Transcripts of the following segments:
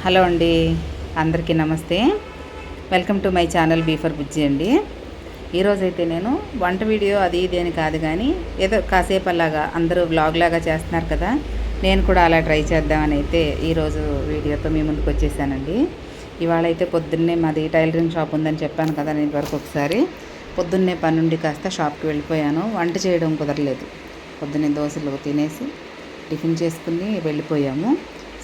Hello అండి, అందరికీ నమస్తే. Welcome to my channel B for Bujji అండి. ఈరోజైతే నేను వంట వీడియో అది ఇది అని కాదు, కానీ ఏదో కాసేపు అలాగా అందరూ వ్లాగ్ లాగా చేస్తున్నారు కదా, నేను కూడా అలా ట్రై చేద్దామని అయితే ఈరోజు వీడియోతో మీ ముందుకు వచ్చేసానండి. ఇవాళ అయితే పొద్దున్నే మాది టైలరింగ్ షాప్ ఉందని చెప్పాను కదా, నేను వరకు ఒకసారి పొద్దున్నే పనుండి కాస్త షాప్కి వెళ్ళిపోయాను. వంట చేయడం కుదరలేదు. పొద్దున్నే దోశలు తినేసి టిఫిన్ చేసుకుని వెళ్ళిపోయాము.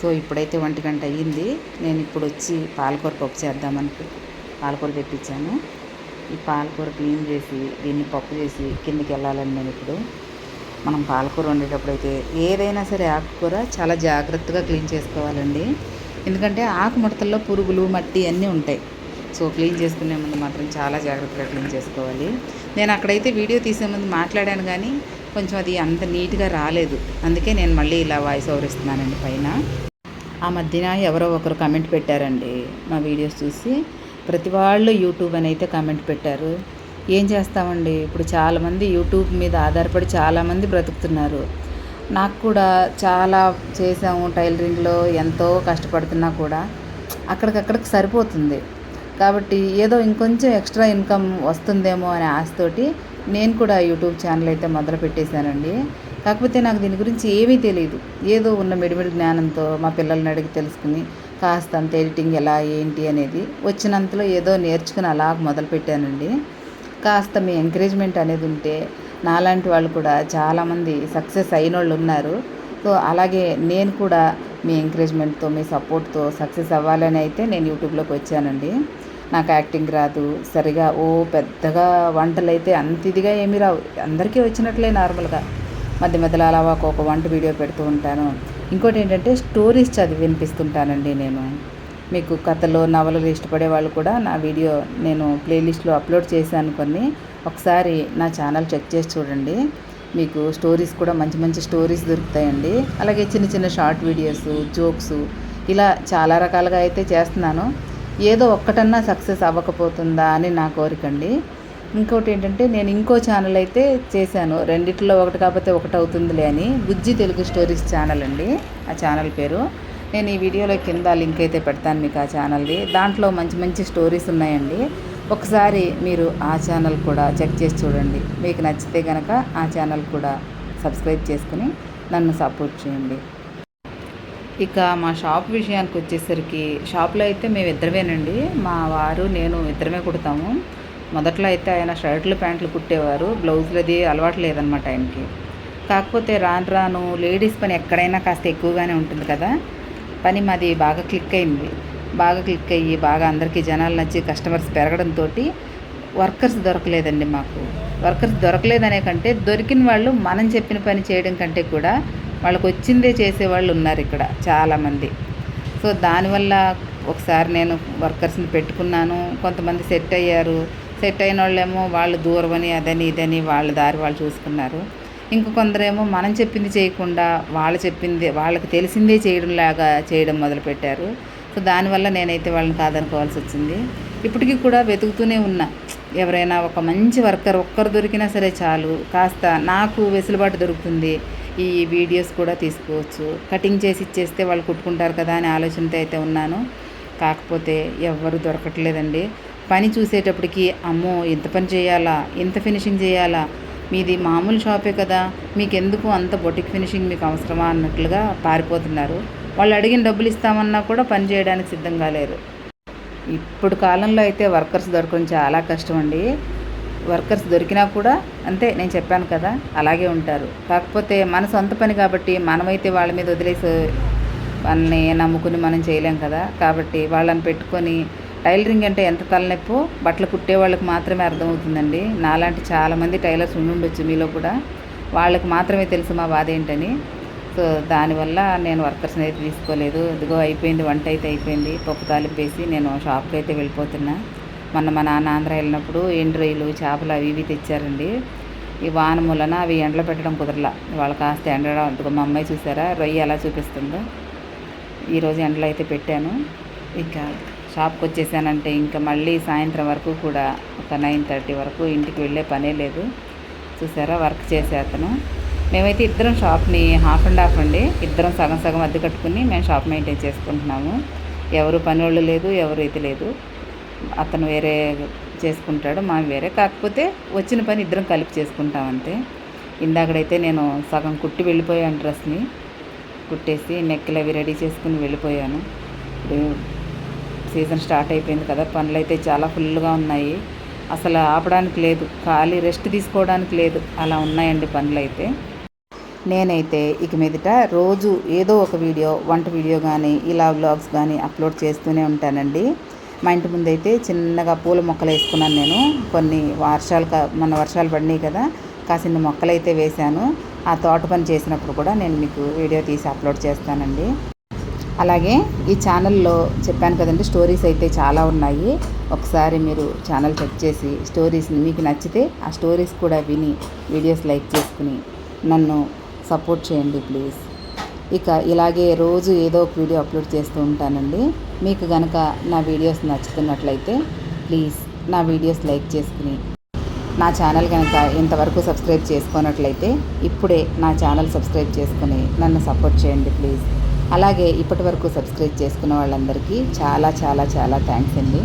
సో ఇప్పుడైతే 1 గంట అయ్యింది. నేను ఇప్పుడు వచ్చి పాలకూర పప్పు చేద్దామని పాలకూర తెప్పించాను. ఈ పాలకూర క్లీన్ చేసి దీన్ని పప్పు చేసి కిందికి వెళ్ళాలని నేను ఇప్పుడు. మనం పాలకూర వండేటప్పుడు అయితే ఏదైనా సరే ఆకుకూర చాలా జాగ్రత్తగా క్లీన్ చేసుకోవాలండి. ఎందుకంటే ఆకు ముడతల్లో పురుగులు మట్టి అన్నీ ఉంటాయి. సో క్లీన్ చేసుకునే ముందు మాత్రం చాలా జాగ్రత్తగా క్లీన్ చేసుకోవాలి. నేను అక్కడైతే వీడియో తీసే ముందు మాట్లాడాను, కానీ కొంచెం అది అంత నీట్గా రాలేదు. అందుకే నేను మళ్ళీ ఇలా వాయిస్ ఓవర్ ఇస్తున్నానండి పైన. ఆ మధ్యన ఎవరో ఒకరు కమెంట్ పెట్టారండి మా వీడియోస్ చూసి. ప్రతి వాళ్ళు యూట్యూబ్ అని అయితే కమెంట్ పెట్టారు. ఏం చేస్తామండి, ఇప్పుడు చాలామంది యూట్యూబ్ మీద ఆధారపడి చాలామంది బ్రతుకుతున్నారు. నాకు కూడా చాలా చేసాము టైలరింగ్లో, ఎంతో కష్టపడుతున్నా కూడా అక్కడికక్కడికి సరిపోతుంది. కాబట్టి ఏదో ఇంకొంచెం ఎక్స్ట్రా ఇన్కమ్ వస్తుందేమో అనే ఆశతోటి నేను కూడా యూట్యూబ్ ఛానల్ అయితే మొదలు పెట్టేశానండి. కాకపోతే నాకు దీని గురించి ఏమీ తెలియదు. ఏదో ఉన్న మిడిమిడి జ్ఞానంతో మా పిల్లల్ని అడిగి తెలుసుకుని కాస్త అంత ఎడిటింగ్ ఎలా ఏంటి అనేది వచ్చినంతలో ఏదో నేర్చుకుని అలా మొదలుపెట్టానండి. కాస్త మీ ఎంకరేజ్మెంట్ అనేది ఉంటే నాలాంటి వాళ్ళు కూడా చాలామంది సక్సెస్ అయిన వాళ్ళు ఉన్నారు. సో అలాగే నేను కూడా మీ ఎంకరేజ్మెంట్తో మీ సపోర్ట్తో సక్సెస్ అవ్వాలని అయితే నేను యూట్యూబ్లోకి వచ్చానండి. నాకు యాక్టింగ్ రాదు సరిగా, పెద్దగా వంటలు అయితే అంత ఇదిగా ఏమీ రావు, అందరికీ వచ్చినట్లే నార్మల్గా మధ్య మధ్యలో అలా ఒక వంట వీడియో పెడుతూ ఉంటాను. ఇంకోటి ఏంటంటే స్టోరీస్ చదివి వినిపిస్తుంటానండి నేను. మీకు కథలు నవలలు ఇష్టపడే వాళ్ళు కూడా నా వీడియో నేను ప్లేలిస్ట్లో అప్లోడ్ చేశాను కొన్ని. ఒకసారి నా ఛానల్ చెక్ చేసి చూడండి. మీకు స్టోరీస్ కూడా మంచి మంచి స్టోరీస్ దొరుకుతాయండి. అలాగే చిన్న చిన్న షార్ట్ వీడియోస్, జోక్స్, ఇలా చాలా రకాలుగా అయితే చేస్తున్నాను. ఏదో ఒక్కటన్నా సక్సెస్ అవ్వకపోతుందా అని నా కోరికండి. ఇంకోటి ఏంటంటే నేను ఇంకో ఛానల్ అయితే చేశాను, రెండిట్లో ఒకటి కాకపోతే ఒకటి అవుతుందిలే అని. బుజ్జి తెలుగు స్టోరీస్ ఛానల్ అండి ఆ ఛానల్ పేరు. నేను ఈ వీడియోలో కింద లింక్ అయితే పెడతాను మీకు ఆ ఛానల్ది. దాంట్లో మంచి మంచి స్టోరీస్ ఉన్నాయండి. ఒకసారి మీరు ఆ ఛానల్ కూడా చెక్ చేసి చూడండి. మీకు నచ్చితే కనుక ఆ ఛానల్ కూడా సబ్స్క్రైబ్ చేసుకుని నన్ను సపోర్ట్ చేయండి. ఇక మా షాప్ విషయానికి వచ్చేసరికి, షాప్లో అయితే మేము ఇద్దరమేనండి, మా వారు నేను ఇద్దరమే కుడతాము. మొదట్లో అయితే ఆయన షర్ట్లు ప్యాంట్లు కుట్టేవారు, బ్లౌజులు అది అలవాటు లేదనమాట ఆయనకి. కాకపోతే రాను రాను లేడీస్ పని ఎక్కడైనా కాస్త ఎక్కువగానే ఉంటుంది కదా, పని మాది బాగా క్లిక్ అయింది. బాగా క్లిక్ అయ్యి బాగా అందరికీ జనాలు నచ్చి కస్టమర్స్ పెరగడంతో వర్కర్స్ దొరకలేదండి మాకు. వర్కర్స్ దొరకలేదనే కంటే, దొరికిన వాళ్ళు మనం చెప్పిన పని చేయడం కంటే కూడా వాళ్ళకు వచ్చిందే చేసేవాళ్ళు ఉన్నారు ఇక్కడ చాలామంది. సో దానివల్ల ఒకసారి నేను వర్కర్స్ని పెట్టుకున్నాను. కొంతమంది సెట్ అయ్యారు. సెట్ అయిన వాళ్ళేమో వాళ్ళు దూరమని అదని ఇదని వాళ్ళ దారి వాళ్ళు చూసుకున్నారు. ఇంక కొందరేమో మనం చెప్పింది చేయకుండా వాళ్ళకి తెలిసిందే చేయడం మొదలుపెట్టారు. సో దానివల్ల నేనైతే వాళ్ళని కాదనుకోవాల్సి వచ్చింది. ఇప్పటికీ కూడా వెతుకుతూనే ఉన్నా. ఎవరైనా ఒక మంచి వర్కర్ ఒక్కరు దొరికినా సరే చాలు, కాస్త నాకు వెసులుబాటు దొరుకుతుంది, ఈ వీడియోస్ కూడా తీసుకోవచ్చు, కటింగ్ చేసి ఇచ్చేస్తే వాళ్ళు కుట్టుకుంటారు కదా అనే ఆలోచనతో అయితే ఉన్నాను. కాకపోతే ఎవ్వరు దొరకట్లేదండి. పని చూసేటప్పటికి అమ్మో ఇంత పని చేయాలా, ఇంత ఫినిషింగ్ చేయాలా, మీది మామూలు షాపే కదా, మీకు ఎందుకు అంత బొటిక్ ఫినిషింగ్ మీకు అవసరమా అన్నట్లుగా పారిపోతున్నారు. వాళ్ళు అడిగిన డబ్బులు ఇస్తామన్నా కూడా పని చేయడానికి సిద్ధంగా లేరు. ఇప్పుడు కాలంలో అయితే వర్కర్స్ దొరకడం చాలా కష్టం అండి. వర్కర్స్ దొరికినా కూడా అంతే, నేను చెప్పాను కదా అలాగే ఉంటారు. కాకపోతే మన సొంత పని కాబట్టి మనమైతే వాళ్ళ మీద వదిలేసి వాళ్ళని నమ్ముకుని మనం చేయలేం కదా. కాబట్టి వాళ్ళని పెట్టుకొని టైలరింగ్ అంటే ఎంత తలనొప్పో బట్టలు కుట్టే వాళ్ళకి మాత్రమే అర్థమవుతుందండి. నాలాంటి చాలామంది టైలర్స్ ఉండొచ్చు మీలో కూడా, వాళ్ళకి మాత్రమే తెలుసు మా బాధ ఏంటని. సో దానివల్ల నేను వర్కర్స్ని అయితే తీసుకోలేదు. ఇదిగో అయిపోయింది, వంట అయితే అయిపోయింది. పప్పు తాలింపు వేసి నేను షాప్కి అయితే వెళ్ళిపోతున్నా. మొన్న మా నాన్న ఆంధ్ర వెళ్ళినప్పుడు ఎండు రొయ్యలు, చేపలు అవి ఇవి తెచ్చారండి. ఈ వాన మూలన అవి ఎండలో పెట్టడం కుదరలా. వాళ్ళు కాస్త ఎండడం అంటుకో, మా అమ్మాయి చూసారా రొయ్య ఎలా చూపిస్తుందో. ఈరోజు ఎండలో అయితే పెట్టాను. ఇక షాప్కి వచ్చేసానంటే ఇంకా మళ్ళీ సాయంత్రం వరకు కూడా ఒక 9:30 వరకు ఇంటికి వెళ్ళే పనే లేదు. చూసారా వర్క్ చేసే అతను. మేమైతే ఇద్దరం షాప్ని హాఫ్ అండ్ హాఫ్ అండి, ఇద్దరం సగం సగం అద్దె కట్టుకుని మేము షాప్ మెయింటైన్ చేసుకుంటున్నాము. ఎవరు పనోళ్ళు లేదు, ఎవరు ఇది లేదు. అతను వేరే చేసుకుంటాడు, మా వేరే. కాకపోతే వచ్చిన పని ఇద్దరం కలిపి చేసుకుంటాం అంతే. ఇందాకడైతే నేను సగం కుట్టి వెళ్ళిపోయాను, డ్రెస్ని కుట్టేసి నెక్లు అవి రెడీ చేసుకుని వెళ్ళిపోయాను. ఇప్పుడు సీజన్ స్టార్ట్ అయిపోయింది కదా, పనులు అయితే చాలా ఫుల్గా ఉన్నాయి. అసలు ఆపడానికి లేదు, ఖాళీ రెస్ట్ తీసుకోవడానికి లేదు, అలా ఉన్నాయండి పనులు అయితే. నేనైతే ఇక మీదట రోజు ఏదో ఒక వీడియో, వంట వీడియో కానీ ఇలా వ్లాగ్స్ కానీ అప్లోడ్ చేస్తూనే ఉంటానండి. మా ఇంటి ముందైతే చిన్నగా పూల మొక్కలు వేసుకున్నాను నేను. కొన్ని మన వర్షాలు పడినాయి కదా, కాసిన మొక్కలు అయితే వేశాను. ఆ తోట పని చేసినప్పుడు కూడా నేను మీకు వీడియో తీసి అప్లోడ్ చేస్తానండి. అలాగే ఈ ఛానల్లో చెప్పాను కదండి, స్టోరీస్ అయితే చాలా ఉన్నాయి. ఒకసారి మీరు ఛానల్ చెక్ చేసి స్టోరీస్ని మీకు నచ్చితే ఆ స్టోరీస్ కూడా విని వీడియోస్ లైక్ చేసుకుని నన్ను సపోర్ట్ చేయండి ప్లీజ్. ఇక ఇలాగే రోజు ఏదో ఒక వీడియో అప్లోడ్ చేస్తూ ఉంటానండి. మీకు కనుక నా వీడియోస్ నచ్చుతున్నట్లయితే ప్లీజ్ నా వీడియోస్ లైక్ చేసుకుని, నా ఛానల్ కనుక ఇంతవరకు సబ్స్క్రైబ్ చేసుకున్నట్లయితే ఇప్పుడే నా ఛానల్ సబ్స్క్రైబ్ చేసుకుని నన్ను సపోర్ట్ చేయండి ప్లీజ్. అలాగే ఇప్పటి వరకు సబ్స్క్రైబ్ చేసుకున్న వాళ్ళందరికీ చాలా చాలా చాలా థ్యాంక్స్ అండి.